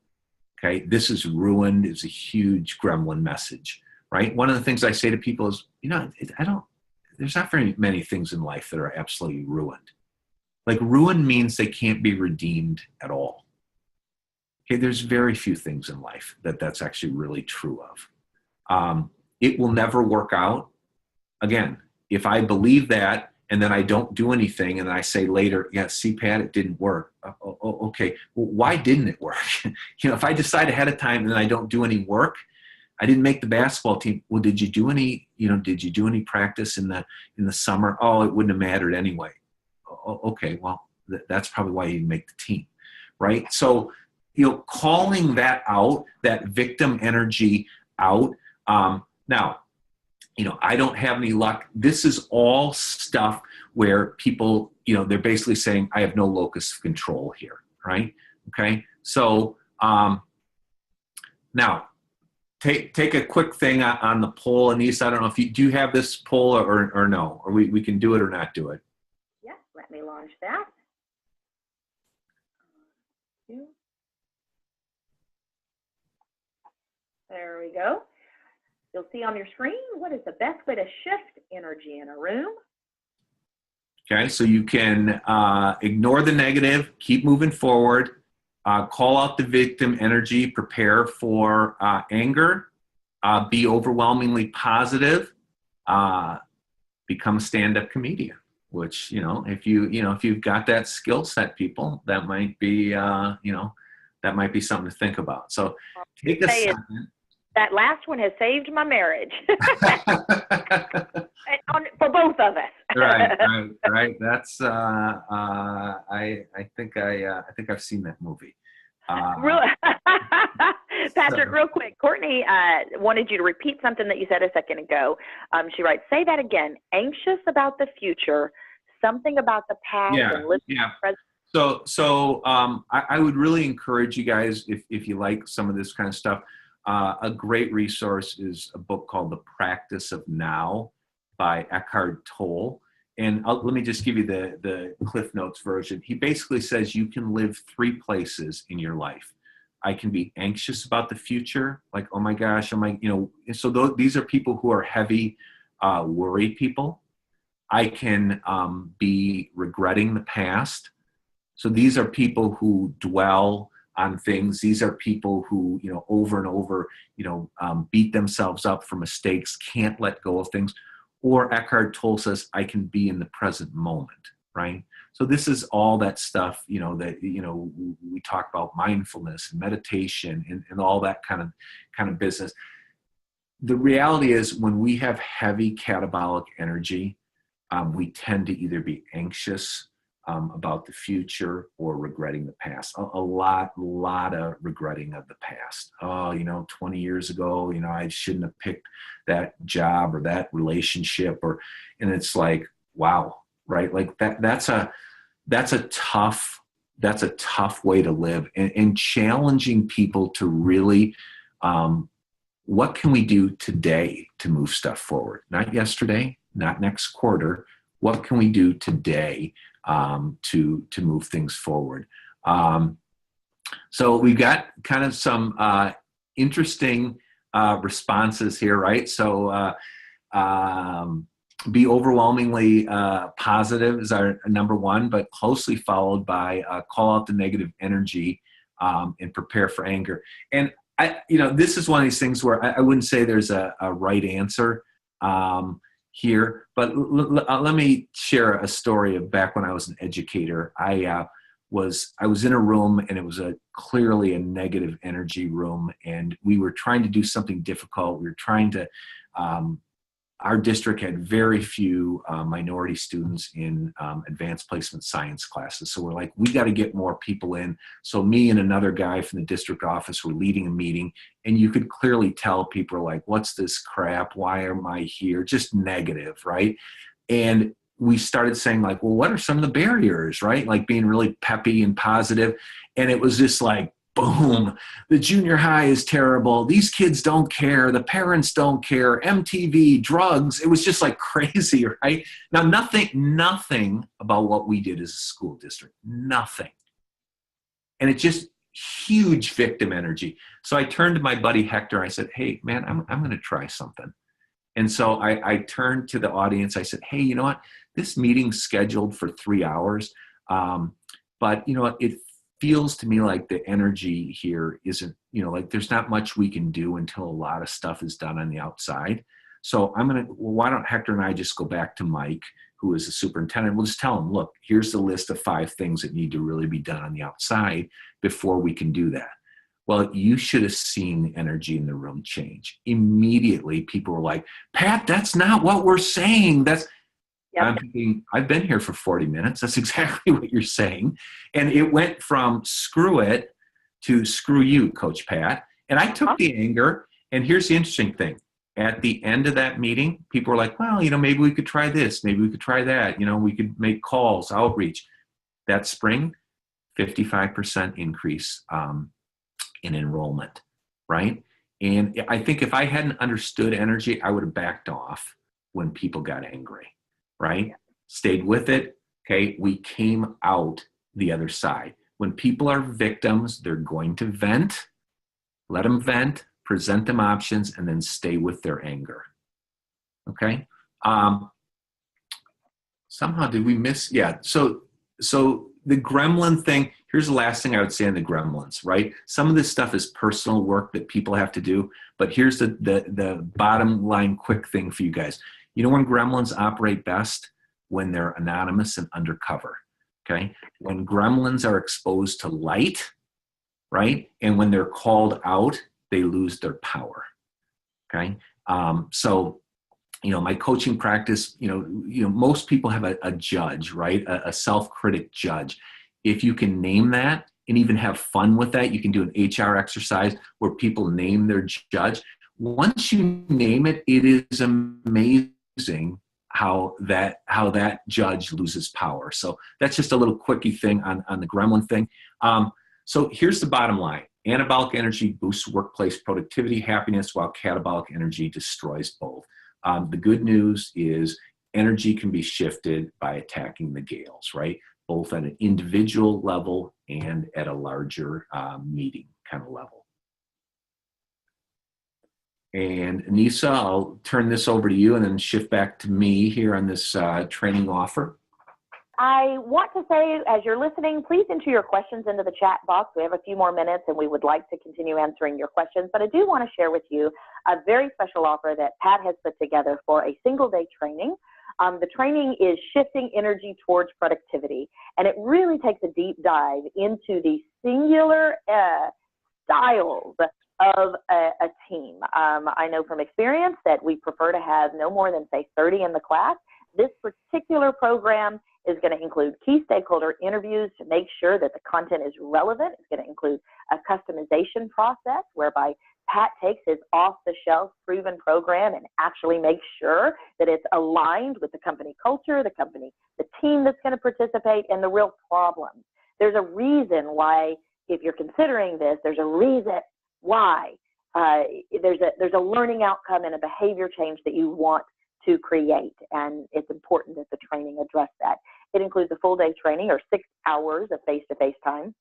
Okay, this is ruined. It's a huge gremlin message, right? One of the things I say to people is, there's not very many things in life that are absolutely ruined. Like ruined means they can't be redeemed at all. Okay, there's very few things in life that's actually really true of. It will never work out. Again, if I believe that, and then I don't do anything, and then I say later, yeah, CPAT, it didn't work. Okay, well, why didn't it work? If I decide ahead of time and then I don't do any work, I didn't make the basketball team. Well, did you do any practice in the summer? Oh, it wouldn't have mattered anyway. Okay, well, that's probably why you didn't make the team, right? So, calling that out, that victim energy out. Now, I don't have any luck. This is all stuff where people, they're basically saying, I have no locus of control here, right? Okay, so now take a quick thing on the poll. Anissa, I don't know if do you have this poll or no, or we can do it or not do it. Yes, let me launch that. There we go. You'll see on your screen, what is the best way to shift energy in a room? Okay, so you can ignore the negative, keep moving forward, call out the victim energy, prepare for anger, be overwhelmingly positive, become a stand-up comedian, which, if you've got that skill set, people, that might be, that might be something to think about. So take a second. That last one has saved my marriage. For both of us. Right. That's I think I've seen that movie. Patrick, real quick, Courtney wanted you to repeat something that you said a second ago. She writes, say that again. Anxious about the future, something about the past, and living in the present. So I would really encourage you guys, if you like some of this kind of stuff, a great resource is a book called The Practice of Now by Eckhart Tolle. And let me just give you the Cliff Notes version. He basically says you can live 3 places in your life. I can be anxious about the future, like, oh my gosh, so these are people who are heavy worry people. I can be regretting the past. So these are people who dwell on things. These are people who, over and over, beat themselves up for mistakes, can't let go of things. Or Eckhart Tolle says, I can be in the present moment, right? So this is all that stuff, that, we talk about mindfulness and meditation and all that kind of business. The reality is when we have heavy catabolic energy, we tend to either be anxious about the future or regretting the past. A lot of regretting of the past. 20 years ago, I shouldn't have picked that job or that relationship, and it's like, wow, right? Like that's a tough way to live, and challenging people to really, what can we do today to move stuff forward? Not yesterday, not next quarter. What can we do today to move things forward? So we've got kind of some interesting responses here, right? So be overwhelmingly positive is our number one, but closely followed by call out the negative energy and prepare for anger. And this is one of these things where I wouldn't say there's a right answer here, but let me share a story of back when I was an educator. I was in a room, and it was clearly a negative energy room, and we were trying to do something difficult. We were trying to, our district had very few minority students in advanced placement science classes. So we're like, we got to get more people in. So me and another guy from the district office were leading a meeting, and you could clearly tell people are like, what's this crap? Why am I here? Just negative, right? And we started saying like, well, what are some of the barriers, right? Like being really peppy and positive. And it was just like, boom, the junior high is terrible. These kids don't care. The parents don't care. MTV, drugs. It was just like crazy, right? Now, nothing about what we did as a school district, nothing. And it just huge victim energy. So I turned to my buddy Hector. I said, hey, man, I'm going to try something. And so I turned to the audience. I said, hey, you know what? This meeting's scheduled for 3 hours. But you know what? It feels to me like the energy here isn't, like there's not much we can do until a lot of stuff is done on the outside. So why don't Hector and I just go back to Mike, who is the superintendent. We'll just tell him, look, here's the list of 5 things that need to really be done on the outside before we can do that. Well, you should have seen the energy in the room change. Immediately, people were like, Pat, that's not what we're saying. Yep. I'm thinking, I've been here for 40 minutes. That's exactly what you're saying. And it went from screw it to screw you, Coach Pat. And I took the anger. And here's the interesting thing. At the end of that meeting, people were like, well, maybe we could try this. Maybe we could try that. We could make calls, outreach. That spring, 55% increase in enrollment, right? And I think if I hadn't understood energy, I would have backed off when people got angry. Right? Yeah. Stayed with it. Okay. We came out the other side. When people are victims, they're going to vent, let them vent, present them options, and then stay with their anger. Okay. Somehow did we miss? Yeah. So the gremlin thing, Here's the last thing I would say on the gremlins, right? Some of this stuff is personal work that people have to do, but here's the bottom line quick thing for you guys. You know when gremlins operate best? When they're anonymous and undercover, okay? When gremlins are exposed to light, right? And when they're called out, they lose their power, okay? So, my coaching practice, most people have a judge, right? A self-critic judge. If you can name that and even have fun with that, you can do an HR exercise where people name their judge. Once you name it, it is amazing how that judge loses power. So that's just a little quickie thing on the gremlin thing. So here's the bottom line. Anabolic energy boosts workplace productivity, happiness, while catabolic energy destroys both. The good news is energy can be shifted by attacking the gales, right? Both at an individual level and at a larger meeting kind of level. And Anissa, I'll turn this over to you and then shift back to me here on this training offer. I want to say, as you're listening, please enter your questions into the chat box. We have a few more minutes and we would like to continue answering your questions, but I do want to share with you a very special offer that Pat has put together for a single-day training. The training is Shifting Energy Towards Productivity, and it really takes a deep dive into the singular styles of a team. I know from experience that we prefer to have no more than, say, 30 in the class. This particular program is going to include key stakeholder interviews to make sure that the content is relevant. It's going to include a customization process whereby Pat takes his off-the-shelf proven program and actually makes sure that it's aligned with the company culture, the team that's going to participate, and the real problems. There's a reason why, if you're considering this, there's a reason why there's a learning outcome and a behavior change that you want to create, and it's important that the training address that. It includes a full day training or 6 hours of face-to-face time.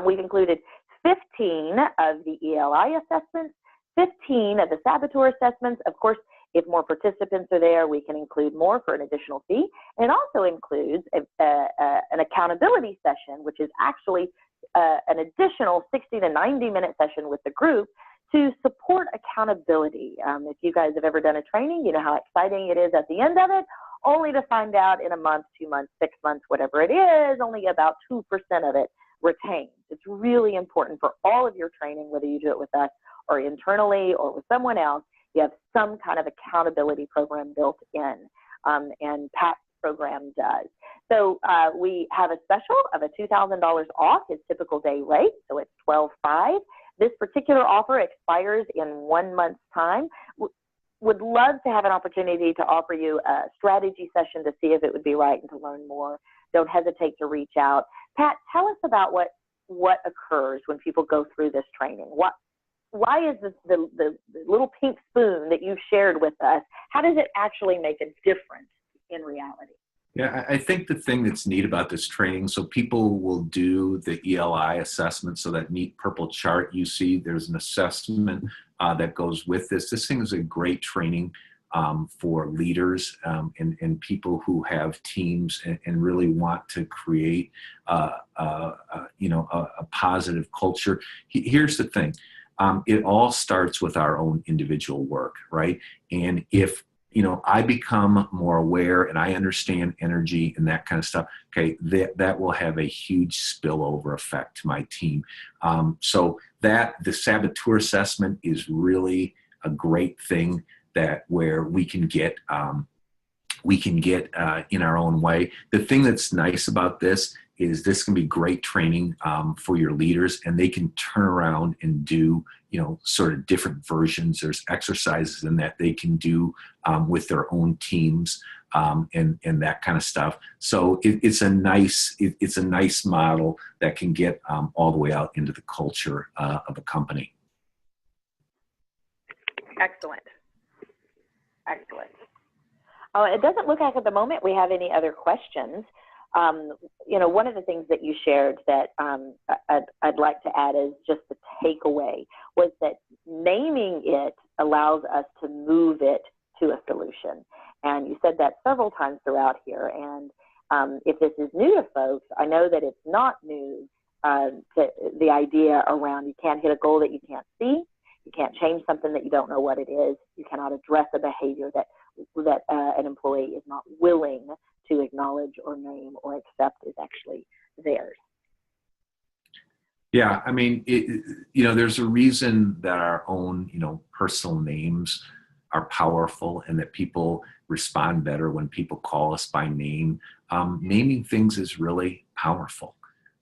We've included 15 of the ELI assessments, 15 of the saboteur assessments. Of course, if more participants are there, we can include more for an additional fee. And it also includes an accountability session, which is actually an additional 60 to 90-minute session with the group to support accountability. If you guys have ever done a training, you know how exciting it is at the end of it, only to find out in a month, 2 months, 6 months, whatever it is, only about 2% of it retains. It's really important for all of your training, whether you do it with us or internally or with someone else, you have some kind of accountability program built in, and Pat's program does. So we have a special of a $2,000 off his typical day rate, so it's $12,500. This particular offer expires in 1 month's time. Would love to have an opportunity to offer you a strategy session to see if it would be right and to learn more. Don't hesitate to reach out. Pat, tell us about what occurs when people go through this training. Why is this the little pink spoon that you've shared with us, how does it actually make a difference in reality? Yeah, I think the thing that's neat about this training, so people will do the ELI assessment, so that neat purple chart you see, there's an assessment that goes with this. This thing is a great training for leaders and people who have teams and really want to create a positive culture. Here's the thing. It all starts with our own individual work, right? And if I become more aware and I understand energy and that kind of stuff, okay, that will have a huge spillover effect to my team. So the saboteur assessment is really a great thing where we can get in our own way. The thing that's nice about this is this can be great training for your leaders, and they can turn around and do sort of different versions. There's exercises in that they can do with their own teams and that kind of stuff. So it's a nice model that can get all the way out into the culture of a company. Excellent. It doesn't look like at the moment we have any other questions. One of the things that you shared that I'd like to add is just the takeaway was that naming it allows us to move it to a solution. And you said that several times throughout here. And if this is new to folks, I know that it's not new the idea around you can't hit a goal that you can't see, you can't change something that you don't know what it is, you cannot address a behavior that an employee is not willing to acknowledge or name or accept is actually theirs. Yeah, I mean, there's a reason that our own, personal names are powerful and that people respond better when people call us by name. Naming things is really powerful,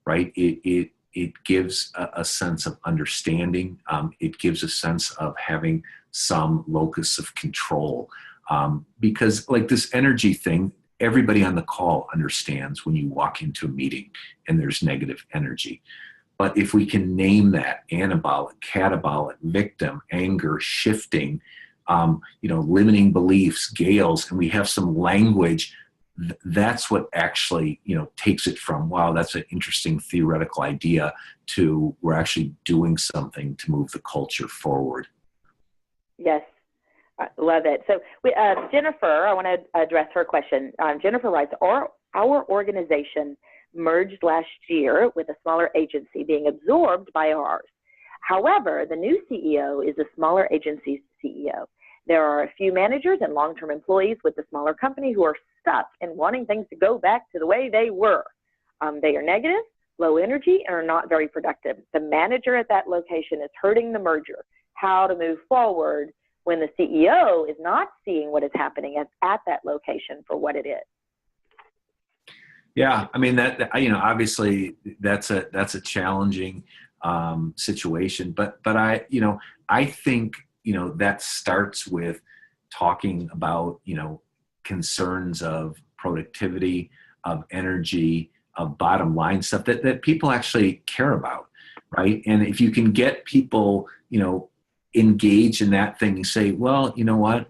right? It gives a sense of understanding. It gives a sense of having some locus of control. Because like this energy thing, everybody on the call understands when you walk into a meeting and there's negative energy. But if we can name that anabolic, catabolic, victim, anger, shifting, limiting beliefs, gales, and we have some language, that's what actually, takes it from, wow, that's an interesting theoretical idea, to we're actually doing something to move the culture forward. Yes, I love it. So Jennifer, I want to address her question. Jennifer writes, our organization merged last year with a smaller agency being absorbed by ours. However, the new CEO is a smaller agency's CEO. There are a few managers and long-term employees with the smaller company who are stuck in wanting things to go back to the way they were. They are negative, low energy, and are not very productive. The manager at that location is hurting the merger. How to move forward when the CEO is not seeing what is happening at that location for what it is. Yeah, I mean that obviously that's a challenging situation, but I think that starts with talking about concerns of productivity, of energy, of bottom line stuff that people actually care about, right? And if you can get people engaged in that thing, you say, well, you know what,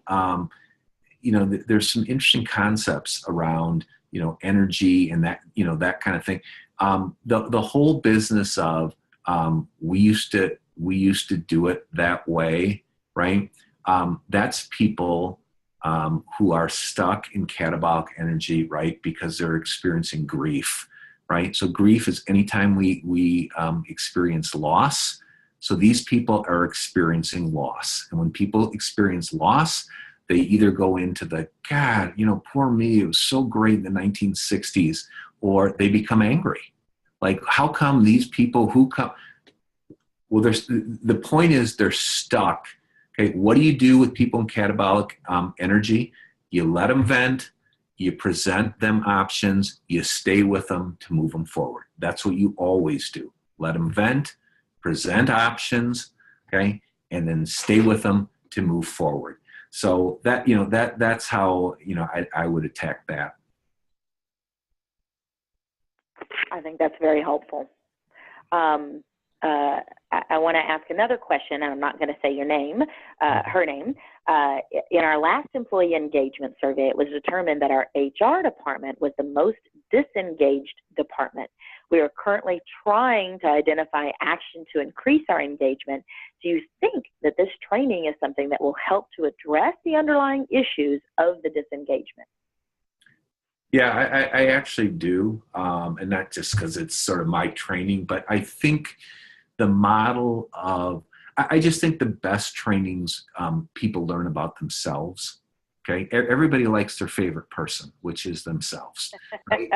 there's some interesting concepts around energy and that, that kind of thing. The whole business of we used to do it that way, right? That's people who are stuck in catabolic energy, right? Because they're experiencing grief, right? So grief is anytime we experience loss. So these people are experiencing loss. And when people experience loss, they either go into the, God, poor me, it was so great in the 1960s, or they become angry. Like, how come these people who come, well, the point is they're stuck. Okay, what do you do with people in catabolic energy? You let them vent, you present them options, you stay with them to move them forward. That's what you always do. Let them vent, present options, okay, and then stay with them to move forward. So that, that's how, I would attack that. I think that's very helpful. I want to ask another question, and I'm not going to say your name, her name. In our last employee engagement survey, it was determined that our HR department was the most disengaged department. We are currently trying to identify action to increase our engagement. Do you think that this training is something that will help to address the underlying issues of the disengagement? Yeah, I actually do, and not just because it's sort of my training, but I think the model of, I just think the best trainings people learn about themselves. Okay, everybody likes their favorite person, which is themselves. Right?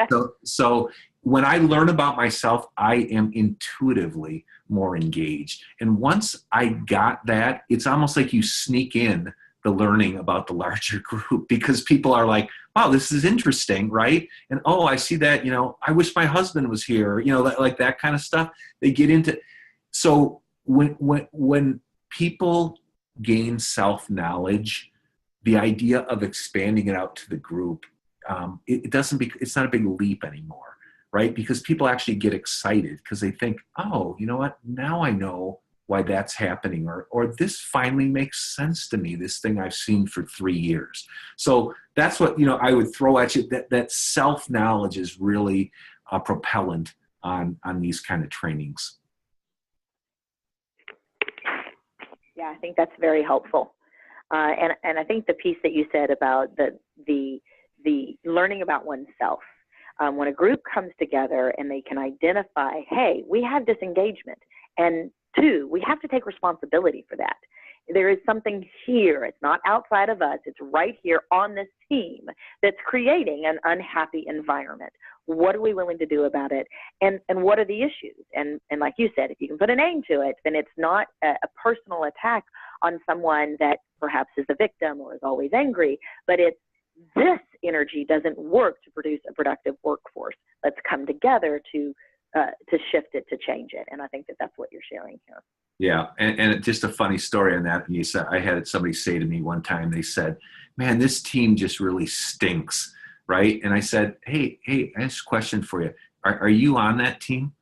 So when I learn about myself, I am intuitively more engaged. And once I got that, it's almost like you sneak in the learning about the larger group, because people are like, wow, this is interesting, right? And oh, I see that, I wish my husband was here, like that kind of stuff. They get into, so when people gain self-knowledge, the idea of expanding it out to the group, it's not a big leap anymore, right? Because people actually get excited because they think, oh, you know what? Now I know why that's happening, or this finally makes sense to me, this thing I've seen for 3 years. So that's what, I would throw at you, that self-knowledge is really a propellant on these kind of trainings. Yeah, I think that's very helpful. And I think the piece that you said about the learning about oneself, when a group comes together and they can identify, hey, we have disengagement, and two, we have to take responsibility for that. There is something here. It's not outside of us. It's right here on this team that's creating an unhappy environment. What are we willing to do about it? And what are the issues? And like you said, if you can put a name to it, then it's not a personal attack on someone that perhaps is a victim or is always angry, but it's this energy doesn't work to produce a productive workforce. Let's come together to shift it, to change it. And I think that that's what you're sharing here. Yeah, and just a funny story on that, Anissa. I had somebody say to me one time, they said, man, this team just really stinks, right? And I said, hey, I have a question for you. Are you on that team?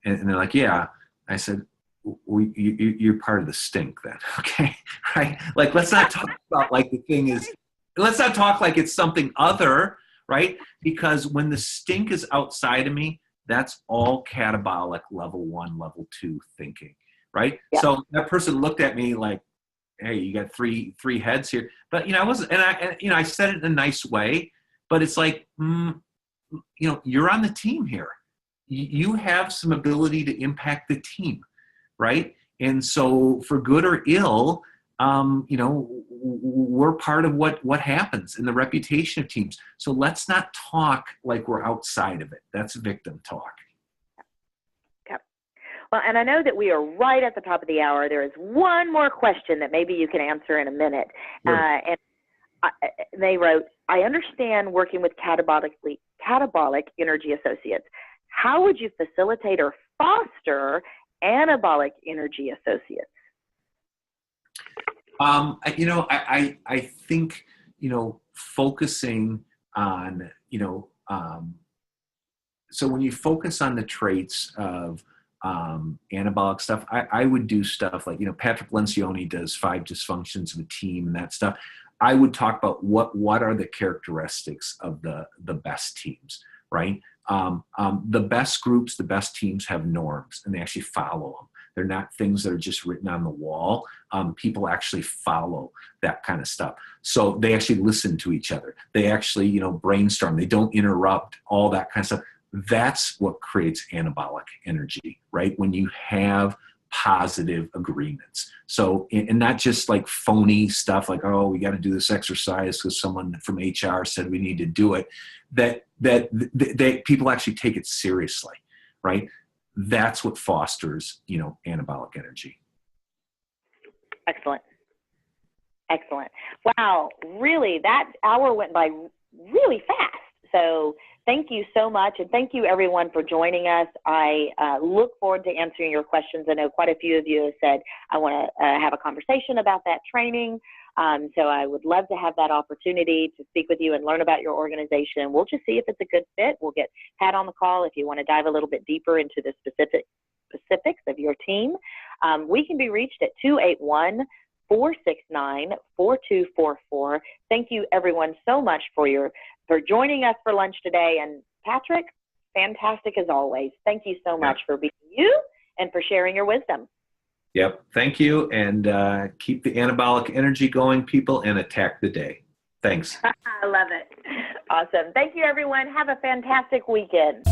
And they're like, yeah. I said, well, you're part of the stink then, okay? Right? Like, let's not talk about like the thing is, let's not talk like it's something other, right? Because when the stink is outside of me, that's all catabolic level 1, level 2 thinking. Right. Yeah. So that person looked at me like, hey, you got three heads here. But, I wasn't, and I said it in a nice way, but it's like, you're on the team here. You have some ability to impact the team. Right. And so for good or ill, we're part of what happens in the reputation of teams. So let's not talk like we're outside of it. That's victim talk. Well, and I know that we are right at the top of the hour. There is one more question that maybe you can answer in a minute. Sure. They wrote, I understand working with catabolic energy associates. How would you facilitate or foster anabolic energy associates? I think, focusing on, so when you focus on the traits of anabolic stuff, I would do stuff like, Patrick Lencioni does 5 dysfunctions of a team and that stuff. I would talk about what are the characteristics of the best teams, right? The best groups, the best teams have norms and they actually follow them. They're not things that are just written on the wall. People actually follow that kind of stuff. So they actually listen to each other. They actually, brainstorm. They don't interrupt, all that kind of stuff. That's what creates anabolic energy, right? When you have positive agreements. So, and not just like phony stuff like, oh, we got to do this exercise because someone from HR said we need to do it, that people actually take it seriously, right? That's what fosters, anabolic energy. Excellent. Wow, really, that hour went by really fast. So thank you so much, and thank you everyone for joining us. I look forward to answering your questions. I know quite a few of you have said, I want to have a conversation about that training. So I would love to have that opportunity to speak with you and learn about your organization. We'll just see if it's a good fit. We'll get Pat on the call if you want to dive a little bit deeper into the specifics of your team. We can be reached at 281-469-4244. Thank you everyone so much for joining us for lunch today. And Patrick, fantastic as always. Thank you so much for being you and for sharing your wisdom. Yep. Thank you. And keep the anabolic energy going, people, and attack the day. Thanks. I love it. Awesome. Thank you, everyone. Have a fantastic weekend.